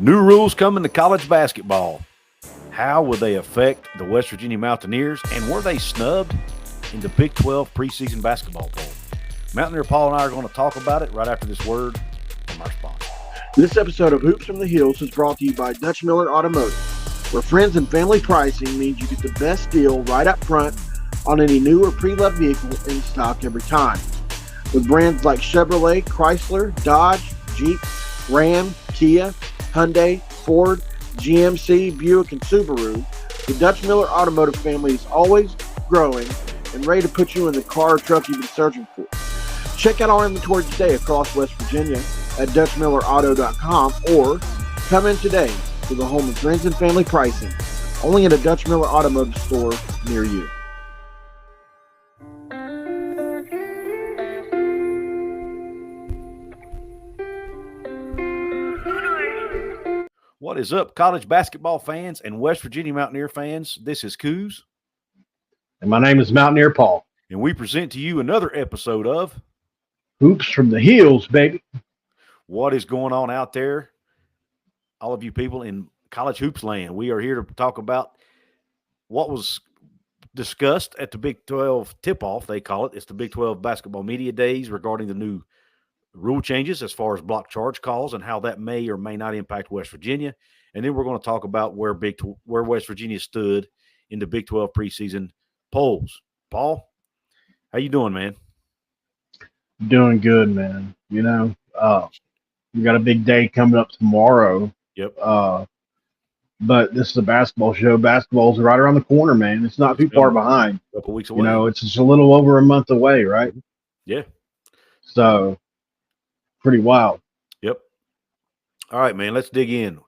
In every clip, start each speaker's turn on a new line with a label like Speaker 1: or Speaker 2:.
Speaker 1: New rules coming to college basketball. How will they affect the West Virginia Mountaineers, and were they snubbed in the Big 12 preseason basketball poll? Mountaineer Paul and I are going to talk about it right after this word from our sponsor.
Speaker 2: This episode of Hoops from the Hills is brought to you by Dutch Miller Automotive, where friends and family pricing means you get the best deal right up front on any new or pre-loved vehicle in stock every time. With brands like Chevrolet, Chrysler, Dodge, Jeep, Ram, Kia, Hyundai, Ford, GMC, Buick, and Subaru, the Dutch Miller Automotive family is always growing and ready to put you in the car or truck you've been searching for. Check out our inventory today across West Virginia at DutchMillerAuto.com or come in today to the home of friends and family pricing, only at a Dutch Miller Automotive store near you.
Speaker 1: What is up, college basketball fans and West Virginia Mountaineer fans? This is Couz.
Speaker 3: And my name is Mountaineer Paul.
Speaker 1: And we present to you another episode of
Speaker 3: Hoops from the Hills, baby.
Speaker 1: What is going on out there? All of you people in college hoops land. We are here to talk about what was discussed at the Big 12 tip-off, they call it. It's the Big 12 basketball media days regarding the new rule changes as far as block charge calls and how that may or may not impact West Virginia. And then we're going to talk about where West Virginia stood in the Big 12 preseason polls. Paul, how you doing, man?
Speaker 3: Doing good, man. You know, we got a big day coming up tomorrow.
Speaker 1: Yep.
Speaker 3: But this is a basketball show. Basketball's right around the corner, man. It's not too far behind.
Speaker 1: A couple weeks away.
Speaker 3: You know, it's just a little over a month away, right?
Speaker 1: Yeah.
Speaker 3: So, pretty wild.
Speaker 1: Yep. All right, man, let's dig in.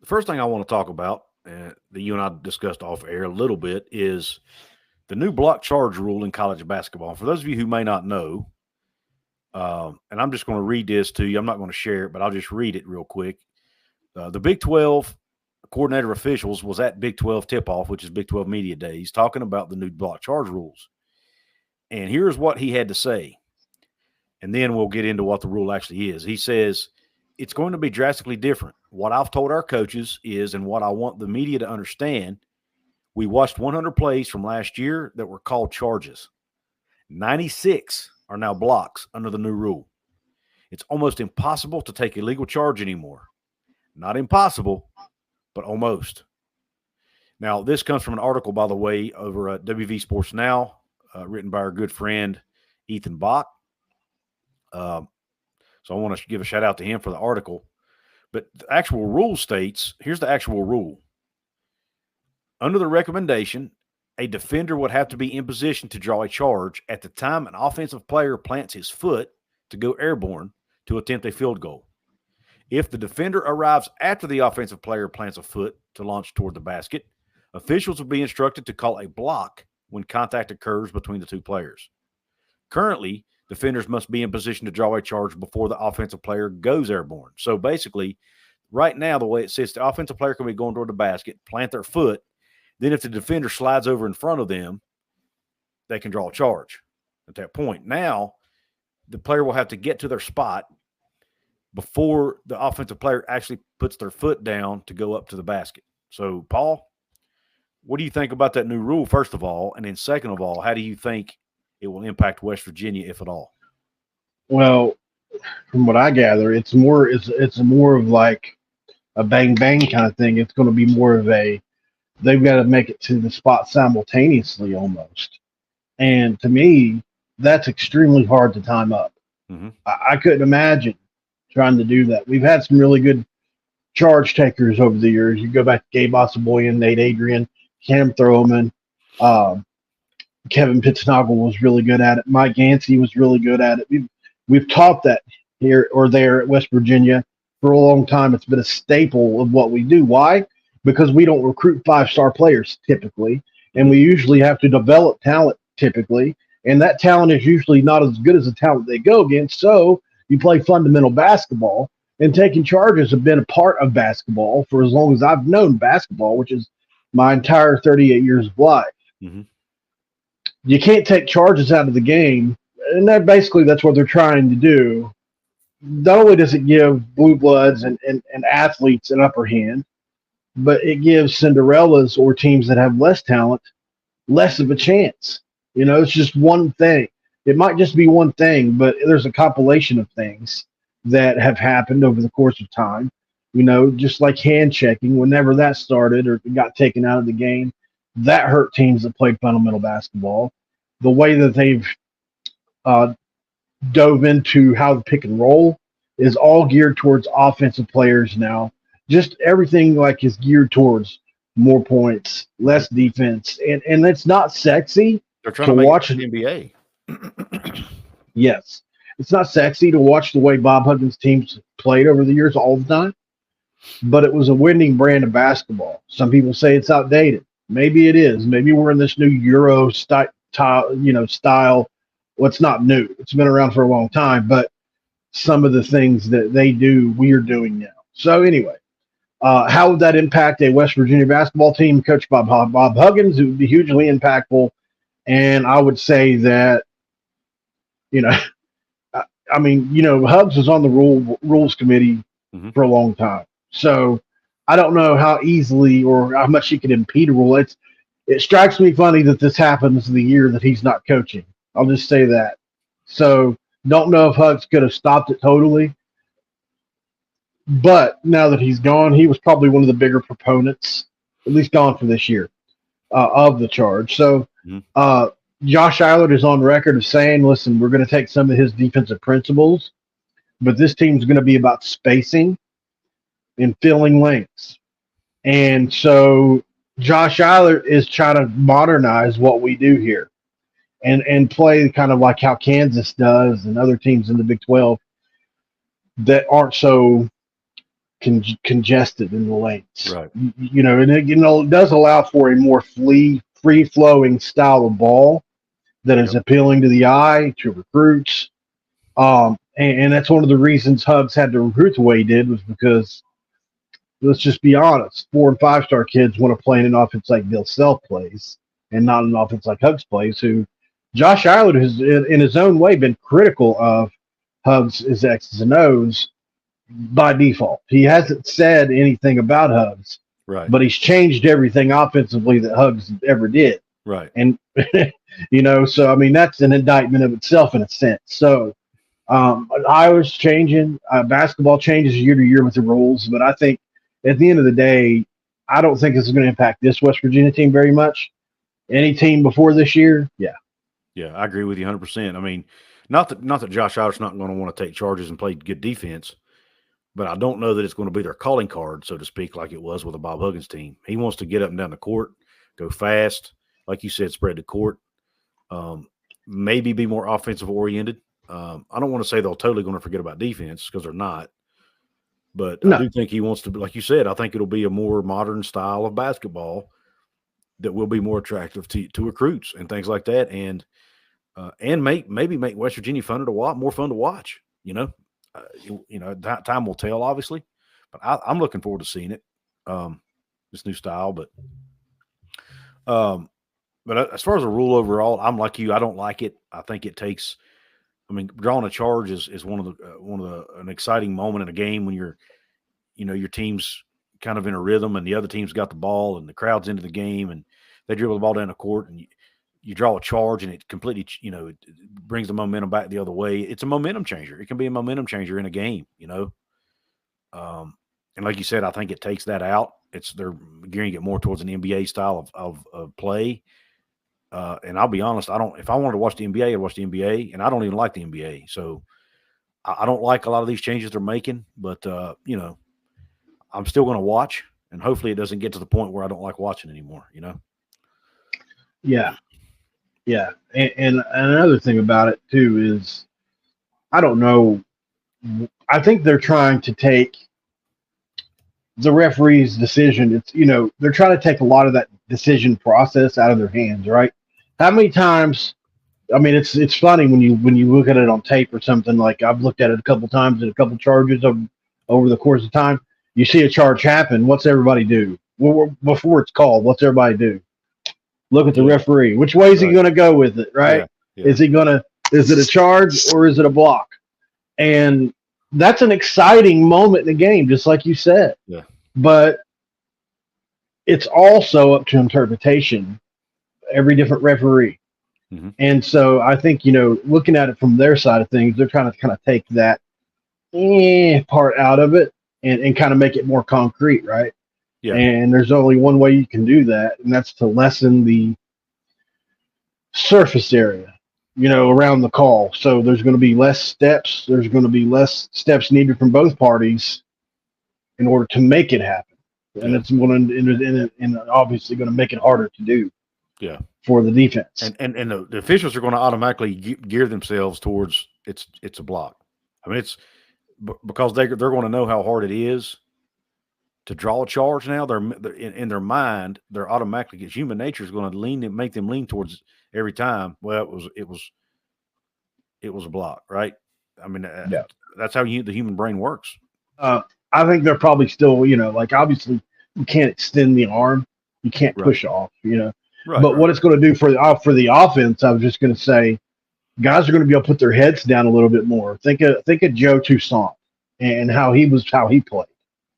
Speaker 1: The first thing I want to talk about, that you and I discussed off air a little bit, is the new block charge rule in college basketball. For those of you who may not know, and I'm just going to read this to you. I'm not going to share it, but I'll just read it real quick. The Big 12 coordinator officials was at Big 12 tip-off, which is Big 12 media days, talking about the new block charge rules. And here's what he had to say. And then we'll get into what the rule actually is. He says, it's going to be drastically different. What I've told our coaches is, and what I want the media to understand, we watched 100 plays from last year that were called charges. 96 are now blocks under the new rule. It's almost impossible to take a legal charge anymore. Not impossible, but almost. Now, this comes from an article, by the way, over at WV Sports Now, written by our good friend Ethan Bach. So I want to give a shout out to him for the article. But the actual rule states, here's the actual rule. Under the recommendation, a defender would have to be in position to draw a charge at the time an offensive player plants his foot to go airborne to attempt a field goal. If the defender arrives after the offensive player plants a foot to launch toward the basket, officials will be instructed to call a block when contact occurs between the two players. Currently, defenders must be in position to draw a charge before the offensive player goes airborne. So basically, right now, the way it sits, the offensive player can be going toward the basket, plant their foot. Then if the defender slides over in front of them, they can draw a charge at that point. Now, the player will have to get to their spot before the offensive player actually puts their foot down to go up to the basket. So, Paul, what do you think about that new rule, first of all? And then second of all, how do you think it will impact West Virginia, if at all?
Speaker 3: Well, from what I gather, it's more of like a bang-bang kind of thing. It's going to be more of they've got to make it to the spot simultaneously almost. And to me, that's extremely hard to time up.
Speaker 1: Mm-hmm.
Speaker 3: I couldn't imagine trying to do that. We've had some really good charge takers over the years. You go back to Gabe Osaboyan, Nate Adrian, Cam Throman, Kevin Pittsnoggle was really good at it. Mike Yancey was really good at it. We've taught that here or there at West Virginia for a long time. It's been a staple of what we do. Why? Because we don't recruit five-star players typically, and we usually have to develop talent typically, and that talent is usually not as good as the talent they go against. So you play fundamental basketball, and taking charges have been a part of basketball for as long as I've known basketball, which is my entire 38 years of life.
Speaker 1: Mm-hmm.
Speaker 3: You can't take charges out of the game, and that's what they're trying to do not only does it give blue bloods and athletes an upper hand, but it gives Cinderellas or teams that have less talent less of a chance. It's just one thing. It might just be one thing, but there's a compilation of things that have happened over the course of time. Just like hand checking, whenever that started or got taken out of the game, that hurt teams that played fundamental basketball. The way that they've dove into how the pick and roll is all geared towards offensive players now. Just everything is geared towards more points, less defense, and it's not sexy.
Speaker 1: They're trying to watch the NBA.
Speaker 3: Yes, it's not sexy to watch the way Bob Huggins' teams played over the years all the time, but it was a winning brand of basketball. Some people say it's outdated. Maybe it is. Maybe we're in this new Euro style. Well, it's not new. It's been around for a long time, but some of the things that they do, we are doing now. So anyway, how would that impact a West Virginia basketball team coached by Bob Huggins? It would be hugely impactful. And I would say that, Hugs was on the rules committee for a long time. So I don't know how easily or how much he could impede a rule. It strikes me funny that this happens the year that he's not coaching. I'll just say that. So don't know if Hugs could have stopped it totally. But now that he's gone, he was probably one of the bigger proponents, at least gone for this year, of the charge. So Josh Eilert is on record of saying, listen, we're going to take some of his defensive principles, but this team's going to be about spacing and filling lanes. And so Josh Eilert is trying to modernize what we do here and play kind of like how Kansas does and other teams in the Big 12 that aren't so congested in the lanes.
Speaker 1: Right.
Speaker 3: And it does allow for a more free-flowing style of ball that is appealing to the eye, to recruits. And that's one of the reasons Hugs had to recruit the way he did, was because, let's just be honest, 4- and 5-star kids want to play in an offense like Bill Self plays and not an offense like Hugs plays, who Josh Eilert has, in his own way, been critical of Hugs' X's and O's by default. He hasn't said anything about Hugs,
Speaker 1: right?
Speaker 3: But he's changed everything offensively that Hugs ever did,
Speaker 1: right?
Speaker 3: And so that's an indictment of itself in a sense. So Iowa's changing, basketball changes year to year with the rules, but I think at the end of the day, I don't think this is going to impact this West Virginia team very much. Any team before this year,
Speaker 1: yeah, I agree with you 100%. Not that Josh Eilert's not going to want to take charges and play good defense, but I don't know that it's going to be their calling card, so to speak, like it was with the Bob Huggins team. He wants to get up and down the court, go fast, like you said, spread the court, maybe be more offensive oriented. I don't want to say they're totally going to forget about defense, because they're not. But no. I do think he wants to, like you said, I think it'll be a more modern style of basketball that will be more attractive to recruits and things like that, and maybe make West Virginia more fun to watch. Time will tell, obviously, but I'm looking forward to seeing it. This new style, but as far as a rule overall, I'm like you. I don't like it. I think it takes. Drawing a charge is one of an exciting moment in a game when your team's kind of in a rhythm and the other team's got the ball and the crowd's into the game and they dribble the ball down the court and you draw a charge and it completely, it brings the momentum back the other way. It's a momentum changer. It can be a momentum changer in a game, And like you said, I think it takes that out. They're gearing it more towards an NBA style of play. And I'll be honest, if I wanted to watch the NBA, I'd watch the NBA, and I don't even like the NBA. So I don't like a lot of these changes they're making, but I'm still going to watch, and hopefully it doesn't get to the point where I don't like watching anymore,
Speaker 3: Yeah. Yeah. And another thing about it too is, I don't know. I think they're trying to take the referee's decision. They're trying to take a lot of that decision process out of their hands, right? How many times? It's funny when you look at it on tape or something. Like, I've looked at it a couple times and a couple charges over the course of time. You see a charge happen. What's everybody do? Before it's called, what's everybody do? Look at the referee. Which way is he going to go with it, right? Yeah. Is it a charge or is it a block? And that's an exciting moment in the game, just like you said.
Speaker 1: Yeah.
Speaker 3: But it's also up to interpretation, every different referee.
Speaker 1: Mm-hmm.
Speaker 3: And so I think, looking at it from their side of things, they're trying to kind of take that part out of it and kind of make it more concrete, right?
Speaker 1: Yeah.
Speaker 3: And there's only one way you can do that, and that's to lessen the surface area, around the call. So there's going to be less steps. There's going to be less steps needed from both parties in order to make it happen. And it's going to, and obviously going to make it harder to do.
Speaker 1: Yeah.
Speaker 3: For the defense.
Speaker 1: And the officials are going to automatically gear themselves towards it's a block. I mean, it's because they're going to know how hard it is to draw a charge now. They're in their mind, they're automatically, because human nature is going to make them lean towards every time. Well, it was a block, right? I mean, that's how the human brain works.
Speaker 3: I think they're probably still, obviously you can't extend the arm, you can't push off,
Speaker 1: Right,
Speaker 3: but what it's going to do for the offense, I was just going to say, guys are going to be able to put their heads down a little bit more. Think of Joe Toussaint and how he played,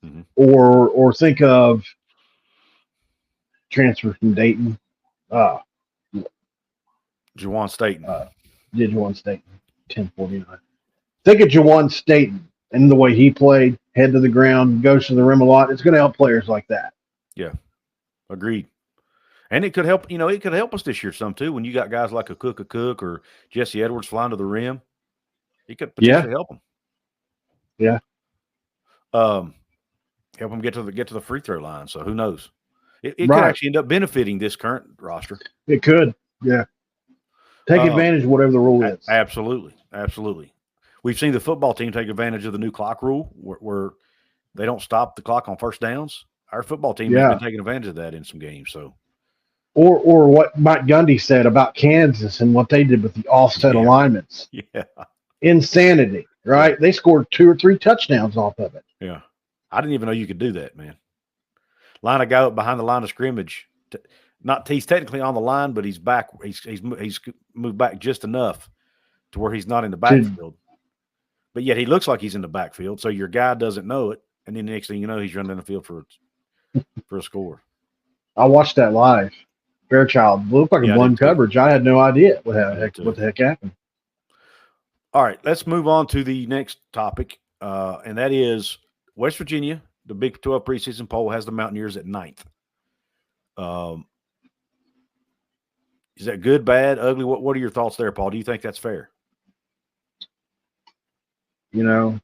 Speaker 1: mm-hmm.
Speaker 3: or think of transfer from Dayton,
Speaker 1: Juwan Staten.
Speaker 3: Juwan Staten, 1049. Think of Juwan Staten and the way he played, head to the ground, goes to the rim a lot. It's going to help players like that.
Speaker 1: Yeah, agreed. And it could help, it could help us this year some too. When you got guys like a Cook or Jesse Edwards flying to the rim, it could potentially help them.
Speaker 3: Yeah.
Speaker 1: Help them get to the free throw line. So who knows? It could actually end up benefiting this current roster.
Speaker 3: It could. Yeah. Take advantage of whatever the rule is.
Speaker 1: Absolutely. Absolutely. We've seen the football team take advantage of the new clock rule where they don't stop the clock on first downs. Our football team has been taking advantage of that in some games. So.
Speaker 3: Or what Mike Gundy said about Kansas and what they did with the offset alignments.
Speaker 1: Yeah.
Speaker 3: Insanity, right? They scored 2 or 3 touchdowns off of it.
Speaker 1: Yeah. I didn't even know you could do that, man. Line a guy up behind the line of scrimmage. He's technically on the line, but he's back. He's moved back just enough to where he's not in the backfield. But yet he looks like he's in the backfield, so your guy doesn't know it, and then the next thing you know, he's running down the field for a score.
Speaker 3: I watched that live. Fairchild looked like a blown coverage. I had no idea what the heck happened.
Speaker 1: All right, let's move on to the next topic, and that is West Virginia. The Big 12 preseason poll has the Mountaineers at 9th. Is that good, bad, ugly? What are your thoughts there, Paul? Do you think that's fair?
Speaker 3: It's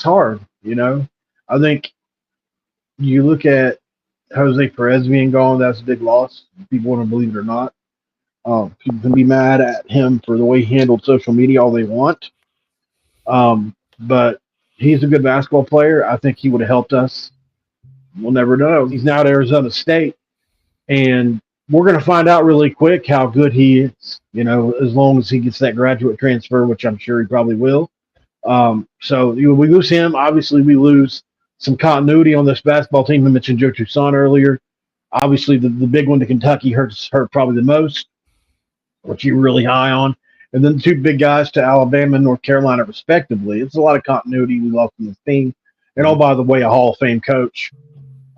Speaker 3: hard. I think you look at Jose Perez being gone, that's a big loss. People want to believe it or not. People can be mad at him for the way he handled social media all they want. But he's a good basketball player. I think he would have helped us. We'll never know. He's now at Arizona State, and we're going to find out really quick how good he is, as long as he gets that graduate transfer, which I'm sure he probably will. So we lose him. Obviously, we lose some continuity on this basketball team. I mentioned Joe Toussaint earlier. Obviously, the big one to Kentucky hurt probably the most, which you're really high on. And then the 2 big guys to Alabama and North Carolina, respectively. It's a lot of continuity we lost from this team. And, oh, by the way, a Hall of Fame coach.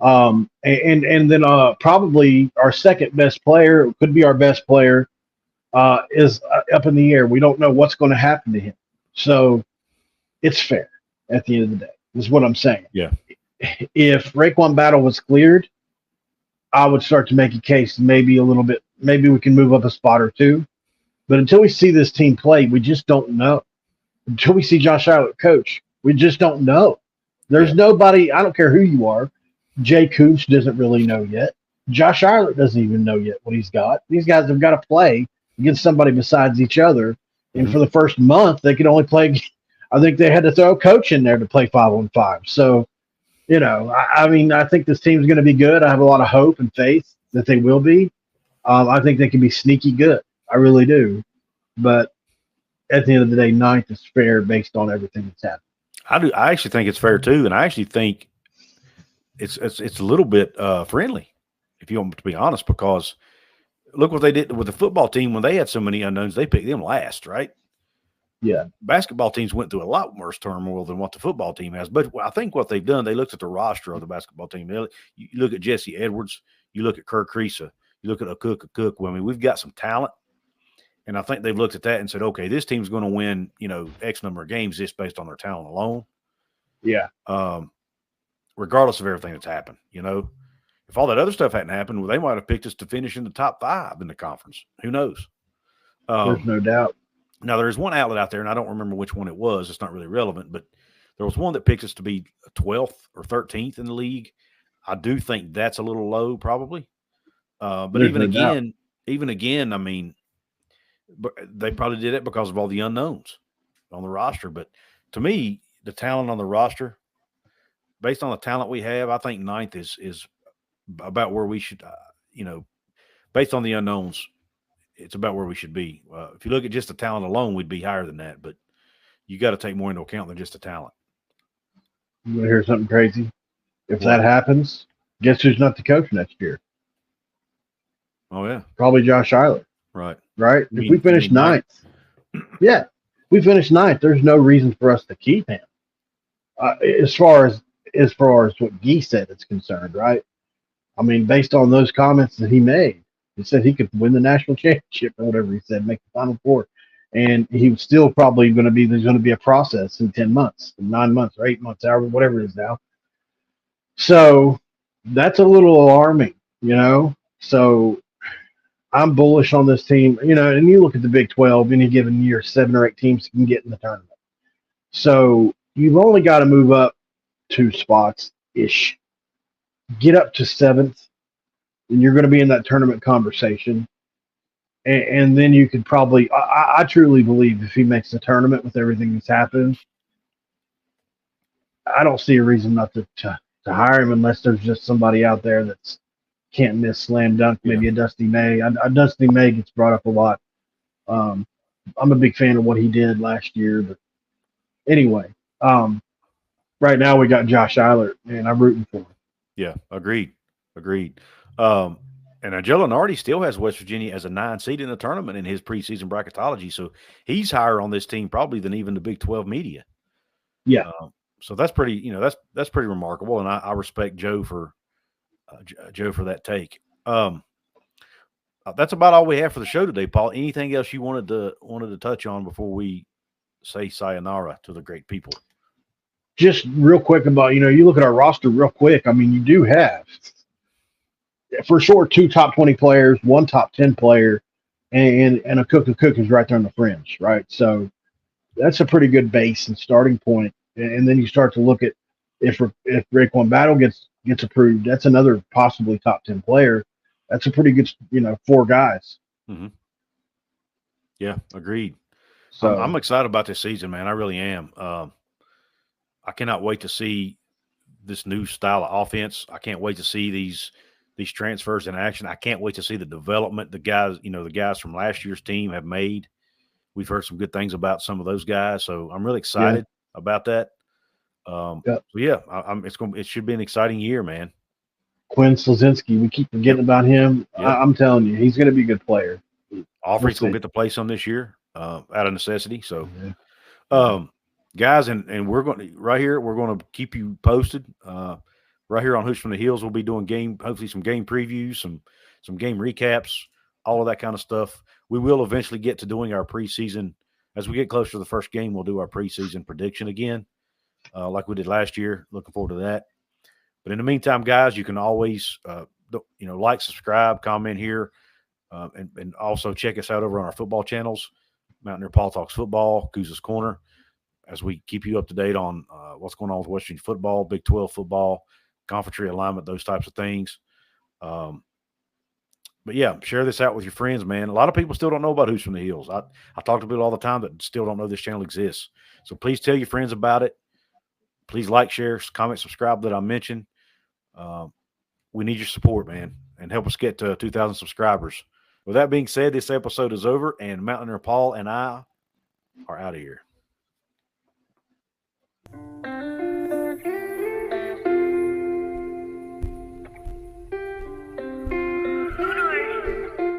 Speaker 3: And then probably our second best player, could be our best player, is up in the air. We don't know what's going to happen to him. So it's fair at the end of the day. Is what I'm saying.
Speaker 1: Yeah.
Speaker 3: If Raekwon Battle was cleared, I would start to make a case maybe a little bit. Maybe we can move up a spot or 2. But until we see this team play, we just don't know. Until we see Josh Eilert coach, we just don't know. There's nobody, I don't care who you are. Jay Couz doesn't really know yet. Josh Eilert doesn't even know yet what he's got. These guys have got to play against somebody besides each other. And for the first month, they could only play. I think they had to throw a coach in there to play 5-on-5. So, I think this team's going to be good. I have a lot of hope and faith that they will be. I think they can be sneaky good. I really do. But at the end of the day, 9th is fair based on everything that's happened.
Speaker 1: I actually think it's fair too, and I actually think it's a little bit friendly, if you want to be honest, because look what they did with the football team when they had so many unknowns. They picked them last, right?
Speaker 3: Yeah.
Speaker 1: Basketball teams went through a lot worse turmoil than what the football team has. But I think what they've done, they looked at the roster of the basketball team. You look at Jesse Edwards, you look at Kirk Creesa, you look at a Cook. Well, I mean, we've got some talent. And I think they've looked at that and said, okay, this team's going to win, X number of games just based on their talent alone.
Speaker 3: Yeah.
Speaker 1: Regardless of everything that's happened, If all that other stuff hadn't happened, well, they might have picked us to finish in the top 5 in the conference. Who knows?
Speaker 3: There's no doubt.
Speaker 1: Now, there's one outlet out there, and I don't remember which one it was. It's not really relevant, but there was one that picked us to be 12th or 13th in the league. I do think that's a little low, probably. But
Speaker 3: There's
Speaker 1: even
Speaker 3: no
Speaker 1: again, I mean, they probably did it because of all the unknowns on the roster. But to me, the talent on the roster, based on the talent we have, I think 9th is about where we should, based on the unknowns, it's about where we should be. If you look at just the talent alone, we'd be higher than that. But you got to take more into account than just the talent.
Speaker 3: You want to hear something crazy? If that happens, guess who's not the coach next year?
Speaker 1: Oh, yeah.
Speaker 3: Probably Josh Eilert.
Speaker 1: Right.
Speaker 3: If we finish 9th, yeah, we finish 9th, there's no reason for us to keep him. As far as what Gee said is concerned, right? I mean, based on those comments that he made, he said he could win the national championship or whatever he said, make the Final Four. And he was still probably there's going to be a process in 10 months, 9 months, or 8 months, however, whatever it is now. So that's a little alarming, So I'm bullish on this team, and you look at the Big 12, any given year, 7 or 8 teams can get in the tournament. So you've only got to move up 2 spots-ish. Get up to 7th, and you're going to be in that tournament conversation. And then you could probably, I truly believe if he makes the tournament with everything that's happened, I don't see a reason not to hire him unless there's just somebody out there that's can't miss slam dunk, maybe a Dusty May. Dusty May gets brought up a lot. I'm a big fan of what he did last year. But anyway, right now we got Josh Eilert, and I'm rooting for him.
Speaker 1: Yeah, agreed. And Angelo Nardi still has West Virginia as a 9 seed in the tournament in his preseason bracketology. So he's higher on this team probably than even the Big 12 media.
Speaker 3: Yeah.
Speaker 1: So that's pretty, that's pretty remarkable. And I respect Joe for that take. That's about all we have for the show today, Paul. Anything else you wanted to touch on before we say sayonara to the great people?
Speaker 3: Just real quick about, you look at our roster real quick. I mean, you do have, for sure, 2 top 20 players, 1 top 10 player, and a Cook is right there on the fringe, right? So that's a pretty good base and starting point. And then you start to look at if Raekwon Battle gets approved, that's another possibly top 10 player. That's a pretty good, 4 guys.
Speaker 1: Mm-hmm. Yeah, agreed.
Speaker 3: So
Speaker 1: I'm excited about this season, man. I really am. I cannot wait to see this new style of offense. I can't wait to see these transfers in action. I can't wait to see the development the guys from last year's team have made. We've heard some good things about some of those guys, so I'm really excited about that. So it should be an exciting year, man.
Speaker 3: Quinn Slazinski, we keep forgetting about him. Yep. I'm telling you, he's going to be a good player.
Speaker 1: Offrey's going to get to play some this year out of necessity. So, guys, and we're going to we're going to keep you posted. Right here on Hoops from the Hills, we'll be doing hopefully some game previews, some game recaps, all of that kind of stuff. We will eventually get to doing our preseason. As we get closer to the first game, we'll do our preseason prediction again, like we did last year. Looking forward to that. But in the meantime, guys, you can always, like, subscribe, comment here, and also check us out over on our football channels, Mountaineer Paul Talks Football, Couz's Corner, as we keep you up to date on what's going on with West Virginia football, Big 12 football, conference realignment, those types of things. But, yeah, share this out with your friends, man. A lot of people still don't know about Hoops from the Hills. I talk to people all the time that still don't know this channel exists. So please tell your friends about it. Please like, share, comment, subscribe that I mentioned. We need your support, man, and help us get to 2,000 subscribers. With that being said, this episode is over, and Mountaineer Paul and I are out of here.